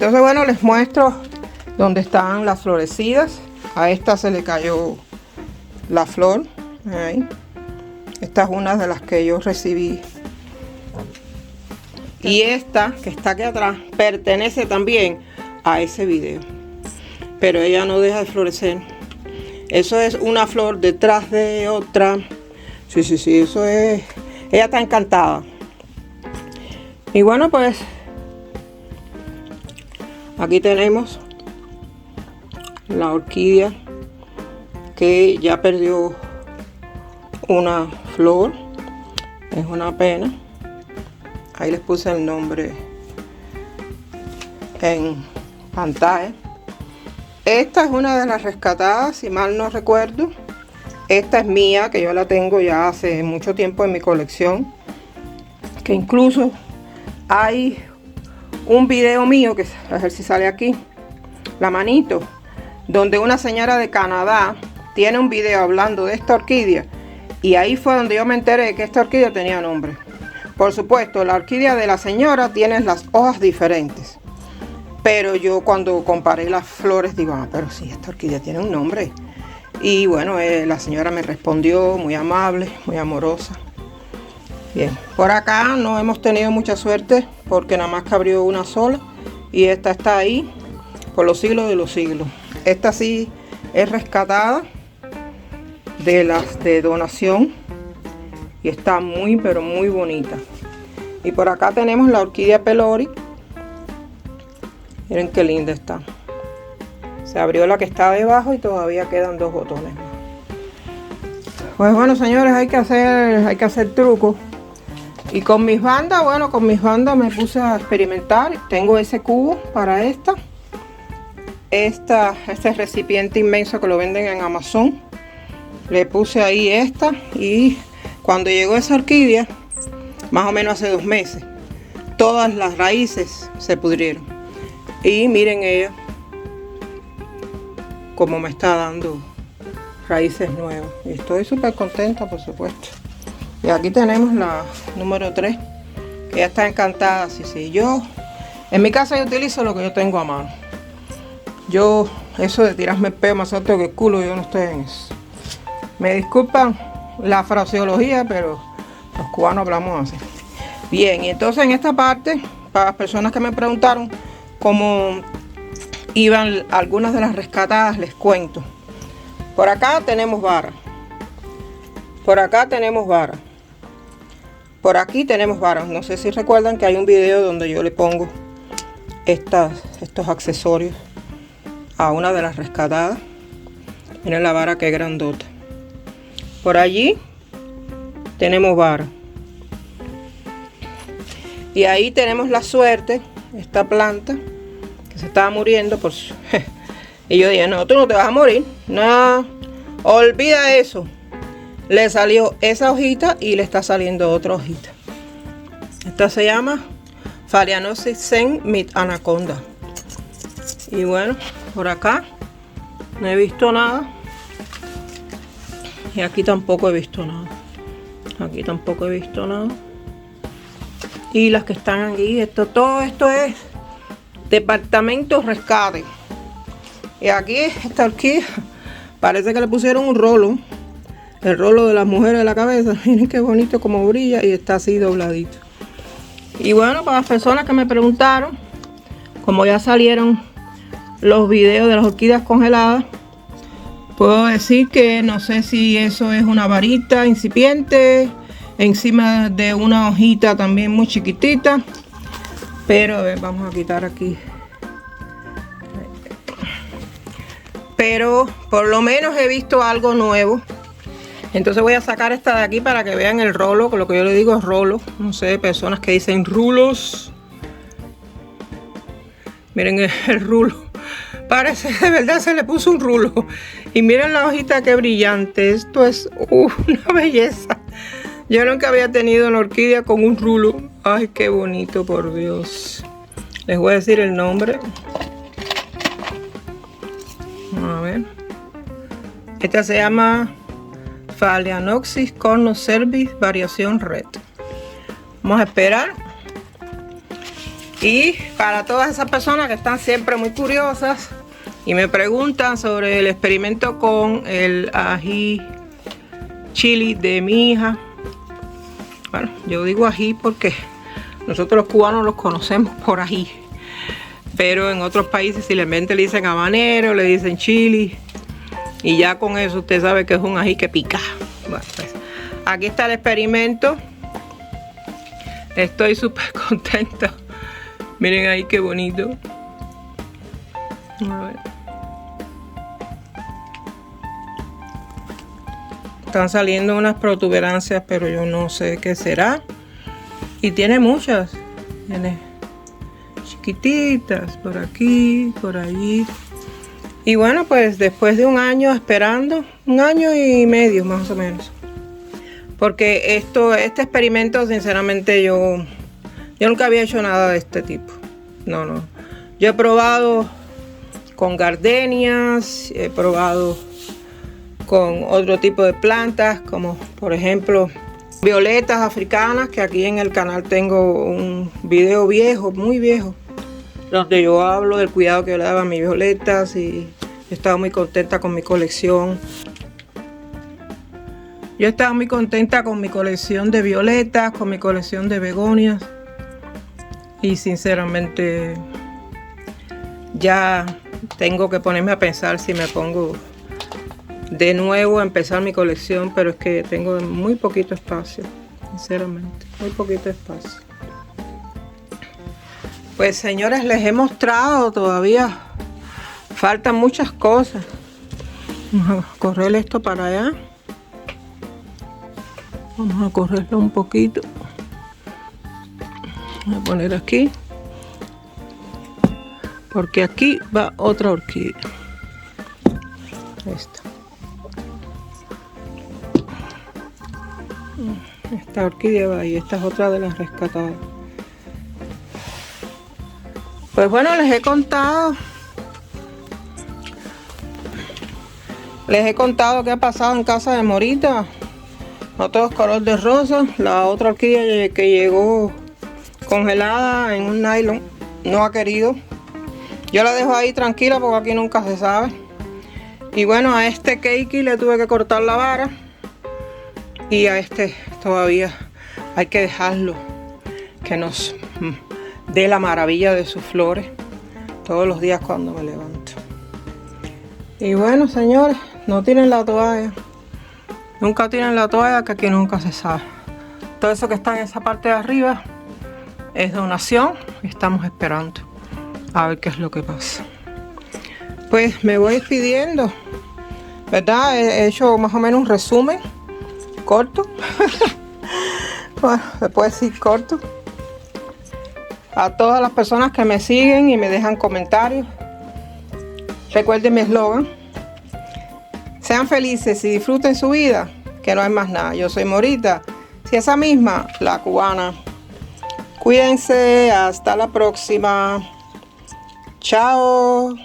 Entonces, bueno, les muestro donde están las florecidas. A esta se le cayó la flor. Ahí. Esta es una de las que yo recibí. Y esta, que está aquí atrás, pertenece también a ese video. Pero ella no deja de florecer. Eso es una flor detrás de otra. Sí, eso es... Ella está encantada. Y bueno, pues... Aquí tenemos la orquídea que ya perdió una flor. Es una pena. Ahí les puse el nombre en pantalla. Esta es una de las rescatadas, si mal no recuerdo. Esta es mía, que yo la tengo ya hace mucho tiempo en mi colección. Que incluso hay un video mío, que a ver si sale aquí, la manito, donde una señora de Canadá tiene un video hablando de esta orquídea. Y ahí fue donde yo me enteré que esta orquídea tenía nombre. Por supuesto, la orquídea de la señora tiene las hojas diferentes. Pero yo cuando comparé las flores digo, pero sí, esta orquídea tiene un nombre. Y bueno, la señora me respondió muy amable, muy amorosa. Bien, por acá no hemos tenido mucha suerte porque nada más que abrió una sola. Y esta está ahí por los siglos de los siglos. Esta sí es rescatada de las de donación. Y está muy, pero muy bonita. Y por acá tenemos la orquídea Pelori. Miren qué linda está. Se abrió la que está debajo y todavía quedan dos botones. Pues bueno, señores, hay que hacer trucos. Y con mis bandas, bueno, con mis bandas me puse a experimentar. Tengo ese cubo para esta. Este recipiente inmenso que lo venden en Amazon. Le puse ahí esta. Y cuando llegó esa orquídea, más o menos hace 2 meses, todas las raíces se pudrieron. Y miren ella como me está dando raíces nuevas. Y estoy súper contenta, por supuesto. Y aquí tenemos la número 3, que ya está encantada. Sí, yo en mi casa yo utilizo lo que yo tengo a mano. Yo, eso de tirarme el pelo más alto que el culo, yo no estoy en eso. Me disculpan la fraseología, pero los cubanos hablamos así. Bien, y entonces en esta parte, para las personas que me preguntaron cómo iban algunas de las rescatadas, les cuento. Por acá tenemos vara. Por acá tenemos vara. Por aquí tenemos varas. No sé si recuerdan que hay un video donde yo le pongo estos accesorios a una de las rescatadas. Miren la vara que grandota. Por allí tenemos vara. Y ahí tenemos la suerte, esta planta que se estaba muriendo por su... Y yo dije, no, tú no te vas a morir. No, olvida eso. Le salió esa hojita y le está saliendo otra hojita. Esta se llama Phalaenopsis Zen mit Anaconda. Y bueno, por acá no he visto nada. Y aquí tampoco he visto nada. Aquí tampoco he visto nada. Y las que están aquí, todo esto es departamento rescate. Y aquí esta orquídea parece que le pusieron un rolo. El rolo de las mujeres de la cabeza. Miren qué bonito como brilla y está así dobladito. Y bueno, para las personas que me preguntaron, como ya salieron los videos de las orquídeas congeladas, puedo decir que no sé si eso es una varita incipiente encima de una hojita también muy chiquitita. Pero a ver, vamos a quitar aquí. Pero por lo menos he visto algo nuevo. Entonces voy a sacar esta de aquí para que vean el rolo, que lo que yo le digo es rolo. No sé, personas que dicen rulos. Miren el rulo. Parece de verdad se le puso un rulo. Y miren la hojita qué brillante. Esto es una belleza. Yo nunca había tenido una orquídea con un rulo. Ay, qué bonito, por Dios. Les voy a decir el nombre. A ver. Esta se llama Phalaenopsis cornocervis variación red. Vamos a esperar Y para todas esas personas que están siempre muy curiosas y me preguntan sobre el experimento con el ají chili de mi hija. Bueno, yo digo ají porque nosotros los cubanos los conocemos por ají. Pero en otros países simplemente le dicen habanero, le dicen chili. Y ya con eso usted sabe que es un ají que pica. Bueno, pues aquí está el experimento. Estoy súper contenta. Miren ahí qué bonito. A ver. Están saliendo unas protuberancias, pero yo no sé qué será. Y tiene muchas. Tiene chiquititas por aquí, por allí. Y bueno, pues después de un año esperando, 1 año y medio más o menos. Porque este experimento, sinceramente, yo nunca había hecho nada de este tipo. No. Yo he probado con gardenias, he probado con otro tipo de plantas, como por ejemplo violetas africanas, que aquí en el canal tengo un video viejo, muy viejo, donde yo hablo del cuidado que yo le daba a mis violetas y yo estaba muy contenta con mi colección. Yo estaba muy contenta con mi colección de violetas, con mi colección de begonias. Y sinceramente ya tengo que ponerme a pensar si me pongo de nuevo a empezar mi colección, pero es que tengo muy poquito espacio, sinceramente, muy poquito espacio. Pues señores, les he mostrado, todavía faltan muchas cosas. Vamos a correr esto para allá. Vamos a correrlo un poquito. Voy a poner aquí, porque aquí va otra orquídea. Esta orquídea va ahí, esta es otra de las rescatadas. Pues bueno, les he contado qué ha pasado en casa de Morita. No todo es color de rosa. La otra orquídea que llegó congelada en un nylon no ha querido. Yo la dejo ahí tranquila porque aquí nunca se sabe. Y bueno, a este keiki le tuve que cortar la vara. Y a este todavía hay que dejarlo que nos dé la maravilla de sus flores todos los días cuando me levanto. Y bueno, señores, no tiren la toalla. Nunca tiren la toalla, que aquí nunca se sabe. Todo eso que está en esa parte de arriba es donación. Estamos esperando a ver qué es lo que pasa. Pues me voy despidiendo, ¿verdad? He hecho más o menos un resumen corto. Bueno, se puede decir corto. A todas las personas que me siguen y me dejan comentarios, recuerden mi eslogan: sean felices y disfruten su vida, que no hay más nada. Yo soy Morita, si esa misma, la cubana. Cuídense, hasta la próxima. Chao.